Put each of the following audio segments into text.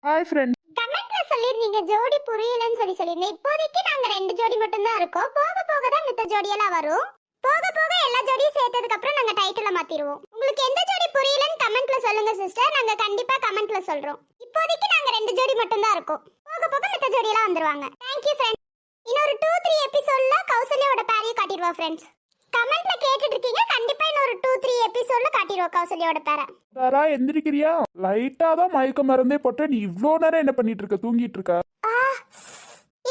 Hi friends. கமெண்ட்ல சொல்லிருந்தீங்க ஜோடி புரியலன்னு சொல்லிருந்தீங்க. இப்போதைக்கு நாங்க 2 ஜோடி மட்டும் தான் இருக்கோம். போக போக தான் மத்த ஜோடி எல்லாம் வரும். போக போக எல்லா ஜோடியும் சேர்த்ததுக்கு அப்புறம் நாங்க டைட்டில மாத்திடுவோம். உங்களுக்கு எந்த ஜோடி புரியலன்னு கமெண்ட்ல சொல்லுங்க சிஸ்டர். நாங்க கண்டிப்பா கமெண்ட்ல சொல்றோம். இப்போதைக்கு நாங்க 2 ஜோடி மட்டும் தான் இருக்கோம். போக போக மத்த ஜோடி எல்லாம் வந்துருவாங்க. Thank you friends. இன்னொரு 2-3 எபிசோட்ல கௌசல்யாவோட பேரைய காட்டிடுவோம் ஃப்ரெண்ட்ஸ். கமெண்ட்ல கேட்டுட்டு இருக்கீங்க. கண்டிப்பா இன்னொரு 2-3 எபிசோட்ல காட்டிடுவோம் கௌசல்யாவோட பேரை. தாரா எந்திரிக்கிறியா? லைட்டா தான் மயக்க மருந்தே போட்ட. நீ இவ்ளோ நேரம் என்ன பண்ணிட்டு இருக்க? தூங்கிட்டு இருக்க?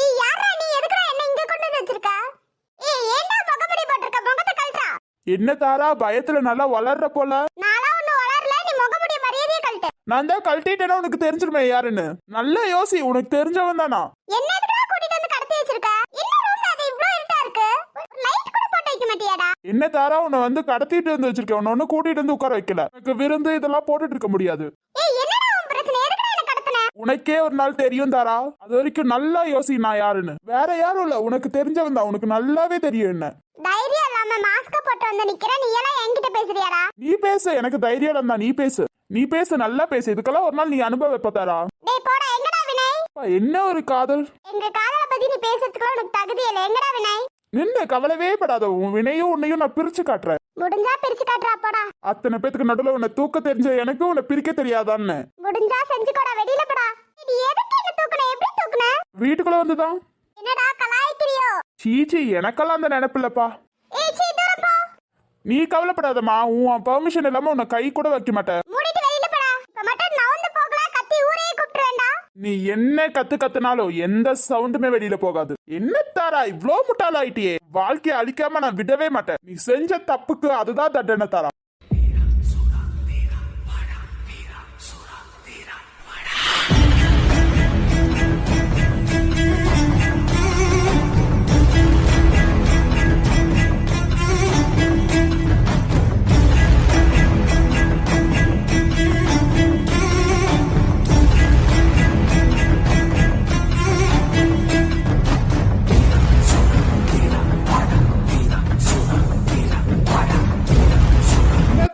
ஏய் யாரா நீ? எதுக்குடா என்ன இங்க கொண்டு வந்து வச்சிருக்க? ஏய் ஏன்டா முகமூடி போட்டுருக்க? முகத்தை கழட்டா. என்ன தாரா பயத்துல நல்லா வளர்ற போல? நாளா ஒண்ணு வளரல. நீ முகமூடி மரியாதையை கழட்டு. நான் தான் கழட்டிட்டேன்னா உனக்கு தெரிஞ்சிருமே யாருன்னு. நல்லா யோசி, உனக்கு தெரிஞ்சவன் தானா? என்ன எதுக்குடா கூட்டிட்டு வந்து கடத்தி வச்சிருக்க? என்ன ரூம்ல அது இவ்ளோ இருட்டா இருக்கு? லைட் கூட போட்டு வைக்க மாட்டியாடா? என்ன தாரா உன்னை வந்து கடத்திட்டு வந்து வச்சிருக்கேன். உன்னை ஒண்ணு கூட்டிட்டு வந்து உட்கார வைக்கல. எனக்கு விருந்து இதெல்லாம் போட்டுட்டு இருக்க முடியாது. ஏய் என்னடா உன் பிரச்சனை? எதுக்குடா என்ன கடத்துன? உனக்கே ஒரு நாள் தெரியும் தாரா. அது வரைக்கும் நல்லா யோசி நான் யாருன்னு. வேற யாரும் இல்ல, உனக்கு தெரிஞ்சவன் தான். உனக்கு நல்லாவே தெரியும் என்ன. தைரியம் இல்லாம மாஸ்க போட்டு வந்து நிக்கிற. நீ எல்லாம் என்கிட்ட பேசுறியாடா? நீ பேசு, எனக்கு தைரியம் இல்ல. நீ பேசு நல்லா பேசு. இதுக்கெல்லாம் ஒரு நாள் நீ அனுபவ வைப்ப தாரா. டேய் போடா. எங்கடா வினய்? என்ன ஒரு காதல். எங்க காதல பத்தி நீ பேசுறதுக்கு உனக்கு தகுதி இல்ல. எங்கடா வினய்? நின்னு கவலைவே படாத. உன் வினையும் உன்னையும் நான் பிரிச்சு காட்டுறேன். முடிஞ்சா பிரிச்சு காட்டுறா போடா. அத்தனை பேத்துக்கு நடுவுல உன்னை தூக்க தெரிஞ்ச எனக்கு உன்னை பிரிக்க தெரியாதான்னு. முடிஞ்சா செஞ்சுக்கோடா. வெளியில போடா. நீ எதுக்கு என்ன தூக்குன? எப்படி தூக்குன? வீட்டுக்குள்ள வந்துதான். என்னடா கலாய்க்கிறியோ? சீச்சி, எனக்கெல்லாம் அந்த நினைப்பில்லப்பா. ஏய் சீ தூரம் போ. நீ கவலைப்படாதம்மா. உன் பெர்மிஷன் இல்லாம உன்னை கை கூட வைக்க மாட்டேன். மூடிட்டு வெளியில போடா. இப்ப மட்டும் நவுந்து போகலாம். கத்தி ஊரே கூப்பிட்டுறேன்டா. நீ என்ன கத்துனாலும் எந்த சவுண்டுமே வெளியில போகாது. என்ன தாரா இவ்ளோ முட்டாளாயிட்டியே? வாழ்க்கையை அழிக்காம நான் விடவே மாட்டேன். நீ செஞ்ச தப்புக்கு அதுதான் தண்டனை தாரா.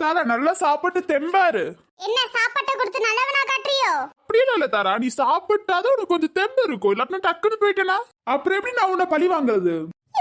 தாரா நல்லா சாப்பிட்டு தெம்பாரு. என்ன சாப்பாட்டை கொடுத்து நல்லவனா காட்டுறியோ? அப்படியே இல்ல தாரா, நீ சாப்பிட்டாதான் உனக்கு கொஞ்சம் தெம்பு இருக்கும். இல்லாட்டினா டக்குன்னு போயிட்டேனா அப்புறம் எப்படி நான் உன்னை பழி வாங்குறது?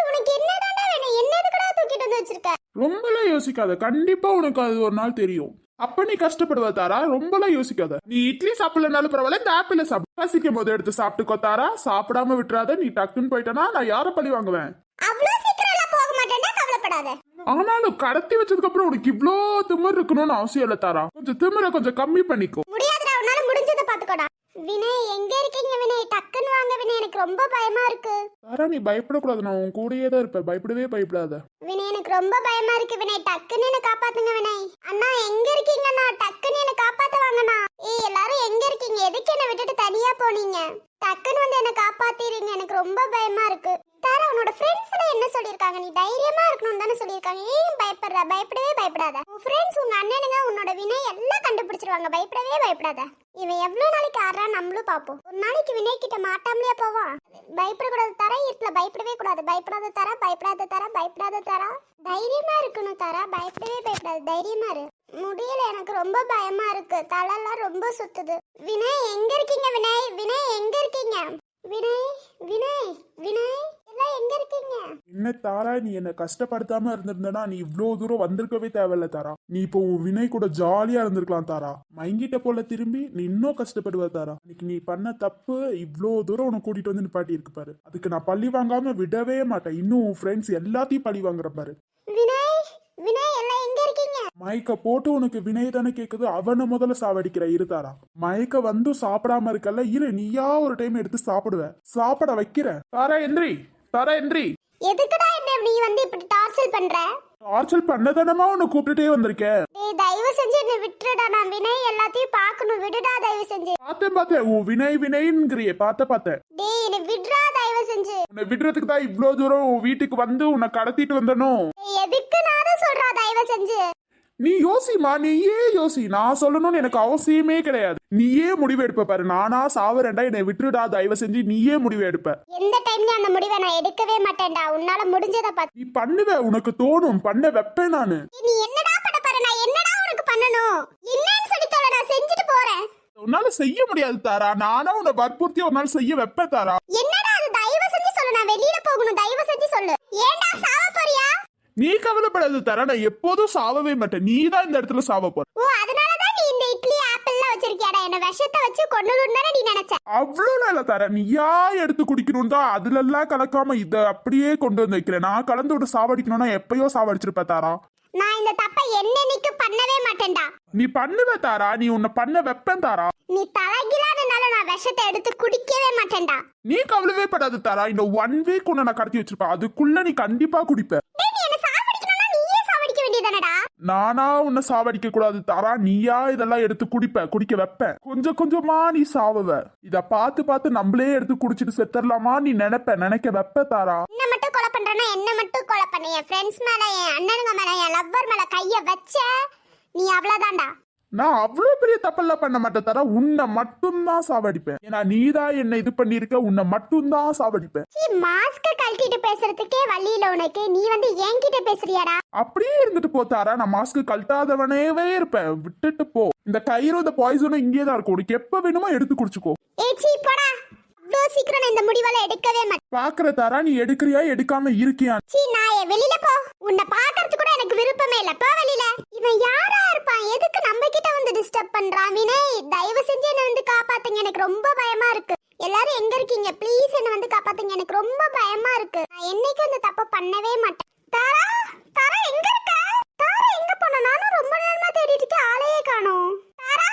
உனக்கு என்னதான்டா வேணும்? என்ன எதுக்குடா தூக்கிட்டு வந்து வச்சிருக்க? ரொம்பலாம் யோசிக்காத. கண்டிப்பா உனக்கு அது ஒரு நாள் தெரியும். அப்ப நீ கஷ்டப்படுவ தாரா. ரொம்பலாம் யோசிக்காத. நீ இட்லி சாப்பிடலனாலும் பரவாயில்ல, இந்த ஆப்பிள சாப்பிடு. பசிக்கும் போது எடுத்து சாப்பிட்டுக்கோ தாரா. சாப்பிடாம விட்டுறாத. நீ டக்குன்னு போயிட்டனா நான் யார பழி வாங்குவேன்? அவ்வளவு சீக்கிரம் எல்லாம் போக மாட்டேன்டா. கவலைப்படாத. ஆனாலும் கடத்தி வச்சதுக்கு அப்புறம் உனக்கு இவ்ளோ திமிர் இருக்கணும்னு அவசியம் இல்ல தாரா. கொஞ்சம் திமிர கொஞ்சம் கம்மி பண்ணிக்கோ. முடியாதுடா. உன்னால முடிஞ்சதை பாத்துக்கோடா. வினய் எங்க இருக்கீங்க வினய்? டக்குன்னு வாங்க வினய். எனக்கு ரொம்ப பயமா இருக்கு. தாரா நீ பயப்படக்கூடாது. நான் உன் கூடயே தான் இருப்பேன். பயப்படாத. வினய் எனக்கு ரொம்ப பயமா இருக்கு வினய். டக்குன்னு என்ன காப்பாத்துங்க வினய். அண்ணா எங்க இருக்கீங்கண்ணா? டக்குன்னு என்ன காப்பாத்த வாங்கண்ணா. ஏய் எல்லாரும் எங்க இருக்கீங்க? எதுக்கு என்ன விட்டுட்டு தனியா போனீங்க? டக்குன்னு வந்து என்ன காப்பாத்திருங்க. எனக்கு ரொம்ப பயமா இருக்கு. தாரா உன்னோட ஃப்ரெண்ட்ஸ்ல என்ன சொல்லிருக்காங்க? நீ தைரியமா இருக்கணும்னு தானே சொல்லிருக்காங்க. ஏன் பயப்படுற? பயப்படவே பயப்படாத. உன் ஃப்ரெண்ட்ஸ் உங்க அண்ணனுங்க உன்னோட வினய் எல்லாம் கண்டுபிடிச்சிருவாங்க. பயப்படவே பயப்படாத. இவன் எவ்வளவு நாளைக்கு ஆடுறா நம்மளும் பாப்போம். ஒரு நாளைக்கு வினய் கிட்ட மாட்டாமலே போவான். பயப்படக்கூடாது தாரா. இருட்டுல பயப்படவே கூடாது. பயப்படாத தாரா. பயப்படாத தாரா. தைரியமா இருக்கணும் தாரா. பயப்படவே பயப்படாது. தைரியமா இரு. முடியல. எனக்கு ரொம்ப பயமா இருக்கு. தலைலாம் ரொம்ப சுத்துது. வினய் எங்க இருக்கீங்க? வினய் எங்க இருக்கீங்க? வினய் எல்லாம் எங்க இருக்கீங்க? என்ன தாரா, நீ என்ன கஷ்டப்படுத்தாம இருந்திருந்தனா நீ இவ்ளோ தூரம் வந்திருக்கவே தேவையில்ல தாரா. நீ இப்போ உன் வினய் கூட ஜாலியா இருந்திருக்கலாம் தாரா. மயங்கிட்ட போல திரும்பி நீ இன்னும் கஷ்டப்படுவ தாரா. இன்னைக்கு நீ பண்ண தப்பு இவ்ளோ தூரம் உன்னை கூட்டிட்டு வந்து நிப்பாட்டி இருக்கு பாரு. அதுக்கு நான் பழி வாங்காம விடவே மாட்டேன். இன்னும் உன் ஃப்ரெண்ட்ஸ் எல்லாத்தையும் பழி வாங்குற பாரு. வினய் எல்லாம் எங்க இருக்கீங்க? மயக்க போட்டு உனக்கு வினய் தானே கேக்குது. அவனை முதல்ல சாவடிக்கிற இருதாரா. மயக்க வந்து சாப்பிடாம இருக்கல. இரு, நீயா ஒரு டைம் எடுத்து சாப்பிட வைக்கிற. தாரா எந்திரி. எதுக்குடா என்ன நீ வந்து இப்படி டார்ச்சர் பண்ற? டார்ச்சர் பண்ணதானமா உன்னை கூப்பிட்டுட்டே வந்திருக்கேன். டேய் தயவு செஞ்சு என்ன விட்டுடா. நான் வினய் எல்லாத்தையும் பார்க்கணும். விடுடா தயவு செஞ்சு. பார்த்தேன் உன் வினய்ங்கிறியே. பார்த்தேன். டேய் என்ன விடுடா தயவு செஞ்சு. உன்னை விடுறதுக்கு தான் இவ்ளோ தூரம் உன் வீட்டுக்கு வந்து உன்னை கடத்திட்டு வந்தனும். எதுக்கு நான் சொல்றா தயவு செஞ்சு. நீ யோசிமா. நீயே யோசி. நான் சொல்லணும்னு எனக்கு அவசியமே கிடையாது. நீயே முடிவு எடுப்ப பாரு. நானா சாவரேன்டா. என்னை விட்டுடா தயவு செஞ்சு. நீயே முடிவு எடுப்ப. எந்த டைம்ல அந்த முடிவை நான் எடுக்கவே மாட்டேன்டா. உன்னால முடிஞ்சத பாத்து நீ பண்ணுவ. உனக்கு தோணும். பண்ண வைப்பேன் நானு. நீ என்னடா பண்ண பாரு. நான் என்னடா உனக்கு பண்ணணும்? என்னன்னு சொல்லி தொலை. நான் செஞ்சுட்டு போறேன். உன்னால செய்ய முடியாது தாரா. நானா உன்னை வற்புறுத்தி ஒரு நாள் செய்ய வைப்பேன் தாரா. என்னடா அது? தயவு செஞ்சு சொல்லு, நான் வெளியில போகணும், தயவு செஞ்சு சொல்லு. ஏன்டா சாவ போறியா? நீ கவலைப்படாது தாரா, நான் எப்போதும் சாவவே மாட்டேன். நீ தான் இந்த இடத்துல சாவ போற. ஓ, அதனாலதான் நீ இந்த இட்லி ஆப்பிள்லாம் வச்சிருக்கியாடா? என்ன விஷத்தை வச்சு கொன்னுடுன்னு நீ நினைச்ச? அவ்வளவு இல்ல தாரா, நீயா எடுத்து குடிக்கணும் தான் அதுல எல்லாம் கலக்காம இத அப்படியே கொண்டு வந்து வைக்கிறேன். நான் கலந்து விட்டு சாவடிக்கணும்னா எப்பயோ சாவடிச்சிருப்ப தாரா. நான் இந்த தப்பை என்னன்னைக்கு பண்ணவே மாட்டேன்டா. நீ பண்ணுவ தாரா, நீ உன்னை பண்ண வைப்பேன் தாரா. நீ தலைகிலானாலும் நான் விஷத்தை எடுத்து குடிக்கவே மாட்டேன்டா. நீ கவலைவே படாது தாரா, இந்த 1 வீக் உன்னை நான் கடத்தி வச்சிருப்பேன். அதுக்குள்ள நீ கண்டிப்பா குடிப்ப. டேய், நீ என்ன சாவடிக்கணும்னா நீயே சாவடிக்க வேண்டியதானடா? நானா உன்னை சாவடிக்க கூடாது தாரா, நீயா இதெல்லாம் எடுத்து குடிக்க வைப்ப. கொஞ்சம் கொஞ்சமா நீ சாவுவ. இத பார்த்து பார்த்து நம்மளே எடுத்து குடிச்சிட்டு செத்துடலாமா நீ நினைக்க வைப்ப தாரா. என்ன மட்டும் கொலை பண்றேன்னா என்ன மட்டும் கொலை பண்ண, என் ஃப்ரெண்ட்ஸ் மேல, என் அண்ணனுங்க மேல, என் லவ்வர் மேல கைய வச்ச நீ அவ்வளவுதான்டா. நான் அவ்வளவு பெரிய தப்பெல்லாம் பண்ண மாட்டேன் தாரா, உன்னை மட்டும்தான் சாவடிப்பேன். ஏன்னா நீதான் என்ன இது பண்ணிருக்க, உன்னை மட்டும்தான் சாவடிப்பேன். மாஸ்க கழட்டிட்டு பேசுறதுக்கே வழி இல்ல உனக்கு, நீ வந்து என்கிட்ட பேசுறியாடா? அப்படியே இருந்துட்டு போ தாரா, நான் மாஸ்க் கழட்டாதவனேவே இருப்பேன். விட்டுட்டு போ. இந்த கயிறு இந்த பாய்சனும் இங்கே தான் இருக்கும். உனக்கு எப்ப வேணுமோ எடுத்து குடிச்சுக்கோ. ஏச்சி போடா, அவ்வளோ சீக்கிரம் நான் இந்த முடிவால எடுக்கவே மாட்டேன். பாக்குற தாரா, நீ எடுக்கிறியா எடுக்காம இருக்கியா? சீ நாயே, வெளியில போ. உன்னை பாக்குறது கூட எனக்கு விருப்பமே இல்ல, போ வெளியில. இவன் யாரா இருப்பான்? எதுக்கு நம்ம கிட்ட வந்து டிஸ்டர்ப் பண்றான்? வினய், தயவு செஞ்சு என்ன வந்து காப்பாத்துங்க, எனக்கு ரொம்ப பயமா இருக்கு. எல்லாரும் எங்க இருக்கீங்க? ப்ளீஸ் என்ன வந்து காப்பாத்துங்க, எனக்கு ரொம்ப பயமா இருக்கு. நான் என்னைக்கு அந்த தப்ப பண்ணவே மாட்டேன். தாரா, தாரா எங்க இருக்க? தாரா எங்க போனா? நானும் ரொம்ப நேரமா தேடிட்டு இருக்கேன், ஆளையே காணோம். தாரா,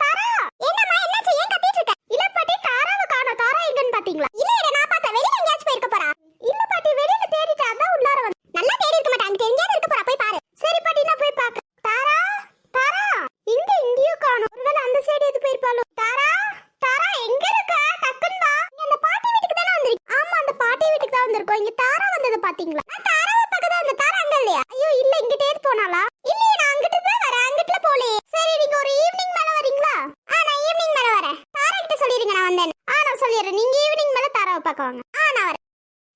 தாரா, என்னம்மா என்னாச்சு? ஏன் கத்திட்டு இருக்க? இல்ல பாட்டி, தாராவை காணோம். தாரா எங்கன்னு பாத்தீங்களா? இல்ல நான் பார்த்தேன், வெளியில எங்கேயாச்சும் போயிருக்க போறா. இல்ல பாட்டி, வெளியில தேடிட்டு அதான் உள்ளார வந்து. நல்லா தேடி இருக்க மாட்டாங்க, அங்க எங்கேயாவது இருக்க போறா, போய் பாரு. சரி பாட்டி, நான் போய் பாக்க. தாரா, தாரா இங்கேயும் காணோம். ஒருவேளை அந்த சைடு எது போயிருப்பாளோ? தாரா, தாரா எங்க இருக்க? டக்குன்னு வா. நீ அந்த பாட்டி வீட்டுக்கு தானே வந்திருக்க? ஆமா, அந்த பாட்டி வீட்டுக்கு தான் வந்திருக்கோம். இங்க தாரா வந்தது பாத்தீங்களா? நான் தாராவை பக்கத்துல, அந்த தாரா அங்க இல்லையா? ஐயோ இல்ல, இங்கிட்டே போனாளா? இல்லையே, நான் அங்கிட்டு தான் வரேன், அங்கிட்டுல போலையே. சரி, நீங்க ஒரு ஈவினிங் மேல வரீங்களா? நான் ஈவினிங் மேல வரேன். தாரா கிட்ட சொல்லிருங்க நான் வந்தேன். நான் சொல்லிடுறேன், நீங்க ஈவினிங் மேல தாராவை பார்க்க வாங்க. நான் வரேன்.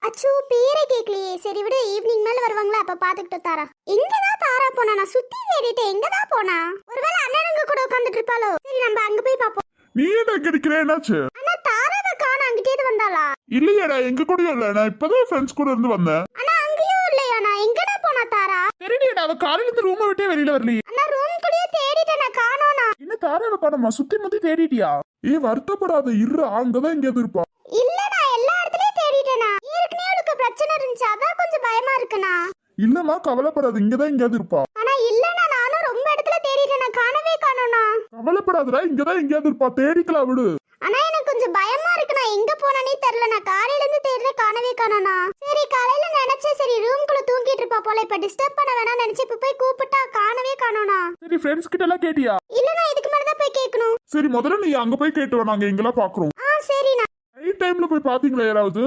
அச்சோ, பேரே கேட்கலையே. சரி விடு, ஈவினிங் மேல வருவாங்களா, அப்ப பாத்துக்கிட்டோம். தாரா எங்கதான் தாரா போனா? நான் சுத்தி தேடிட்டேன், எங்கதான் போனா? ஒருவேளை அண்ணனுங்க கூட உட்காந்துட்டு இருப்பாளோ? சரி, நம்ம அங்க போய் பாப்போம். நீ என்ன கிடைக்கிற? என்னாச்சு? ஆனா தாராவை காண, அங்கிட்டே வந்தாளா? இல்லையாடா, எங்க கூடயும் இல்ல. நான் இப்பதான் ஃப்ரெண்ட்ஸ் கூட இருந்து வந்தேன். ஆனா அங்கேயும் இல்லையா? நான் எங்கடா போனா தாரா? தெரியலடா, அவ காலையில இருந்து ரூமை விட்டே வெளியில வரலையே. ஆனா ரூம் குள்ளேயே தேடிட்டேன், நான் காணோனா. என்ன தாராவை காணோமா? சுத்தி முத்தி தேடிட்டியா? வருத்தப்படாத, இரு, அங்கதான் எங்கேயாவது இருப்பா. இல்ல, நான் எல்லா இடத்துலயும் தேடிட்டேனா. ஏற்கனவே அவளுக்கு பிரச்சனை இருந்துச்சு, அதான் கொஞ்சம் பயமா இருக்குண்ணா. இல்லம்மா, கவலைப்படாத, இங்கதான் எங்கேயாவது இருப்பா. ஆனா இல்லண்ணா, நானும் ரொம்ப இடத்துல தேடிட்டேன், நான் காணவே காணோனா. கவலைப்படாதடா, இங்கதான் எங்கேயாவது இருப்பா, தேடிக்கலாம் விடு. ஆனா எனக்கு கொஞ்சம் பயமா இருக்கு, நான் எங்க போனானே தெரியல. நான் காலையில இருந்து தேடுறேன், காணவே காணோனா. சரி, காலையில நினைச்சேன், சரி ரூம்குள்ள தூங்கிட்டு இருப்பா போல, இப்ப டிஸ்டர்ப் பண்ண வேணாம் நினைச்சு இப்ப போய் கூப்பிட்டா காணவே காணோனா. சரி, ஃப்ரெண்ட்ஸ் கிட்ட எல்லாம் கேட்டியா? இல்ல, நான் இதுக்கு மேலதான் போய் கேட்கணும். சரி, முதல்ல நீ அங்க போய் கேட்டு வா, நாங்க எங்கெல்லாம் பாக்குறோம். சரிண்ணா. நைட் டைம்ல போய் பாத்தீங்களா யாராவது?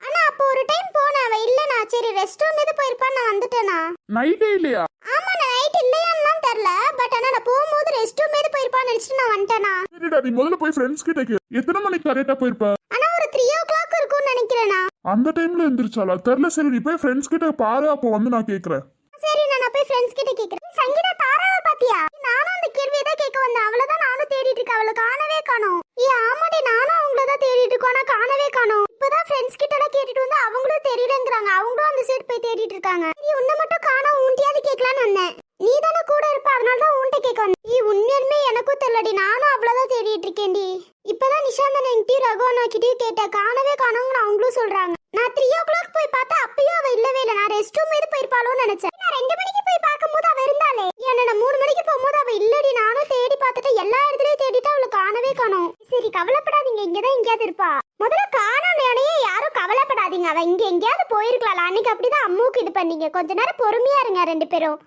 ஆனா அப்போ ஒரு டைம் போனேன், அவ இல்லண்ணா. சரி, ரெஸ்ட் ரூம் எது போயிருப்பான்னு நான் வந்துட்டேனா. நைட்டே இல்லையா? ஆமா, நான் நைட் இல்லையான்னு தெரியல, பட் ஆனா நான் போகும்போது ரெஸ்ட் ரூம் எது போயிருப்பான்னு நினைச்சிட்டு நான் வந்துட்டேனா. சரிடா, நீ முதல்ல போய் ஃப்ரெண்ட்ஸ் கிட்ட கே. எத்தனை மணிக்கு கரெக்டா போயிருப்ப? ஆனா ஒரு 3 o'clock இருக்கும்னு நினைக்கிறேனா. அந்த டைம்ல எந்திரிச்சாலா தெரியல. சரி, நீ போய் ஃப்ரெண்ட்ஸ் கிட்ட பாரு, அப்போ வந்து நான் கேக்குறேன். சரி, நான் போய் ஃப்ரெண்ட்ஸ் கிட்ட கேக்குறேன். சங்கீதா, தாராவை பாத்தியா? நானும் அந்த கேள்வியை தான் கேட்க வந்தேன். அவளதான் நானும் தேடிட்டு இருக்கேன், அவளை காணவே காணோம். ஆமாடி, நானும் அவங்கள தான் தேடிட்டு இருக்கோம், ஆனா காணவே காணோம். இப்பதான் ஃப்ரெண்ட்ஸ் கிட்ட எல்லாம் கேட்டுட்டு வந்து அவங்களும் தெரியலங்கிறாங்க, அவங்களும் அந்த சைடு போய் தேடிட்டு இருக்காங்க. நீ உன்னை மட்டும் காணோம், உன்கிட்டயாவது கேட்கலான்னு வந்தேன். நீ தானே கூட இருப்ப, அதனாலதான் உன்கிட்ட கேட்க வந்தேன். உண்மையுமே எனக்கும் தெரியலடி, நானும் அவ்வளவுதான் தேடிட்டு இருக்கேன்டி. இப்பதான் நிஷாந்தன் என்கிட்டயும் ரகுவனா கிட்டயும் கேட்டேன், காணவே காணோங்கன்னு அவங்களும் சொல்றாங்க. நான் 3 o'clock போய் பார்த்தா அப்பயும் அவ இல்லவே இல்லை. நான் ரெஸ்ட் ரூம் எது போயிருப்பாளோன்னு நினைச்சேன். நான் 2 மணிக்கு போய் பார்க்கும்போது அவ இருந்தாலே. ஏன்னா நான் 3 மணிக்கு போகும்போது அவ இல்லடி. நானும் தேடி பார்த்துட்டு எல்லா இடத்துலயும் தேடிட்டு அவளை காணவே காணோம். சரி, கவலைப்படாதீங்க, இங்கதான் எங்கேயாவது இருப்பா. முதல்ல காணோம் யாரும் கவலைப்படாதீங்க, அவ இங்க எங்கேயாவது போயிருக்கலாம். அன்னைக்கு அப்படிதான் அம்முக்கு இது பண்ணீங்க. கொஞ்ச நேரம் பொறுமையா இருங்க 2 பேரும்.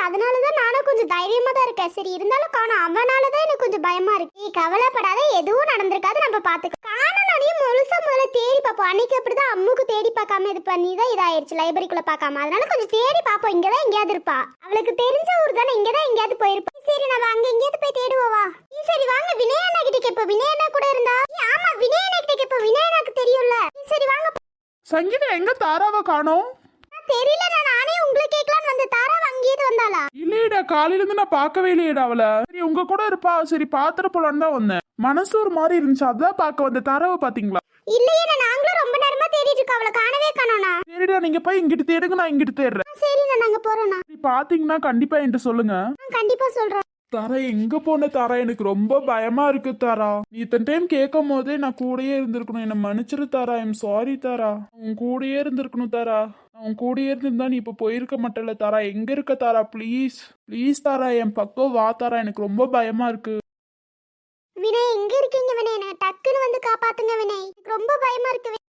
அதனாலதான் நானும் கொஞ்சம் தைரியமா தான் இருக்கேன். சரி, இருந்தாலும் காணும், அவனாலதான் எனக்கு கொஞ்சம் பயமா இருக்கு. நீ கவலைப்படாத, எதுவும் நடந்திருக்காது, நம்ம பாத்துக்க. காணோனையும் முழுசா முதல்ல தேடி பார்ப்போம். அன்னைக்கு அப்படிதான் அம்முக்கு தேடி பார்க்காம இது பண்ணிதான் இதாயிருச்சு, லைப்ரரிக்குள்ள பார்க்காம. அதனால கொஞ்சம் தேடி பார்ப்போம், இங்கதான் எங்கேயாவது இருப்பா. அவளுக்கு தெரிஞ்ச ஊர் தானே, இங்கதான் எங்கேயாவது போயிருப்பா. சரி, நம்ம அங்க எங்கேயாவது போய் தேடுவோவா? சரி வாங்க, வினயண்ணா கிட்ட கேப்போம். வினயண்ணா கூட இருந்தா. ஆமா, வினயண்ணா கிட்ட கேப்போம், வினயண்ணாக்கு தெரியும்ல. சரி வாங்க. சங்கீதா, எங்க தாராவை காணோம்? தெரியல, நானே உங்களை கேட்கலான்னு வந்த. தாரா அங்கேயே வந்தாளா? இல்லையடா, காலையில இருந்து நான் பார்க்கவே இல்லையடா அவளை. சரி உங்க கூட இருப்பா, சரி பாத்துட்டு போலான்னு தான் வந்தேன். மனசு ஒரு மாதிரி இருந்துச்சு, அதான் பார்க்க வந்த. தரவை பாத்தீங்களா? இல்லையே நாங்களும் ரொம்ப நேரமா தேடிட்டு இருக்கோம், அவளை காணவே காணோம்னா. சரிடா, நீங்க போய் இங்கிட்டு தேடுங்க, நான் இங்கிட்டு தேடுறேன். சரிண்ணா, நாங்க போறோம்ண்ணா. சரி, பாத்தீங்கன்னா கண்டிப்பா என்கிட்ட சொல்லுங்க. கண்டிப்பா சொல்றோம். தாரா, எங்க போன தாரா? எனக்கு ரொம்ப பயமா இருக்கு தாரா. நீ இத்தனை டைம் கேட்கும் போதே நான் கூடயே இருந்திருக்கணும். என்ன மன்னிச்சிரு தாரா. ஐம் சாரி தாரா. உன் கூடயே இருந்திருக்கணும் தாரா. உன் கூடயே இருந்திருந்தா நீ இப்ப போயிருக்க மாட்டல தாரா. எங்க இருக்க தாரா? ப்ளீஸ் ப்ளீஸ் தாரா, என் பக்கம் வா தாரா. எனக்கு ரொம்ப பயமா இருக்கு. வினய் எங்க இருக்கீங்க வினய்? எனக்கு டக்குன்னு வந்து காப்பாத்துங்க வினய், எனக்கு ரொம்ப பயமா இருக்கு.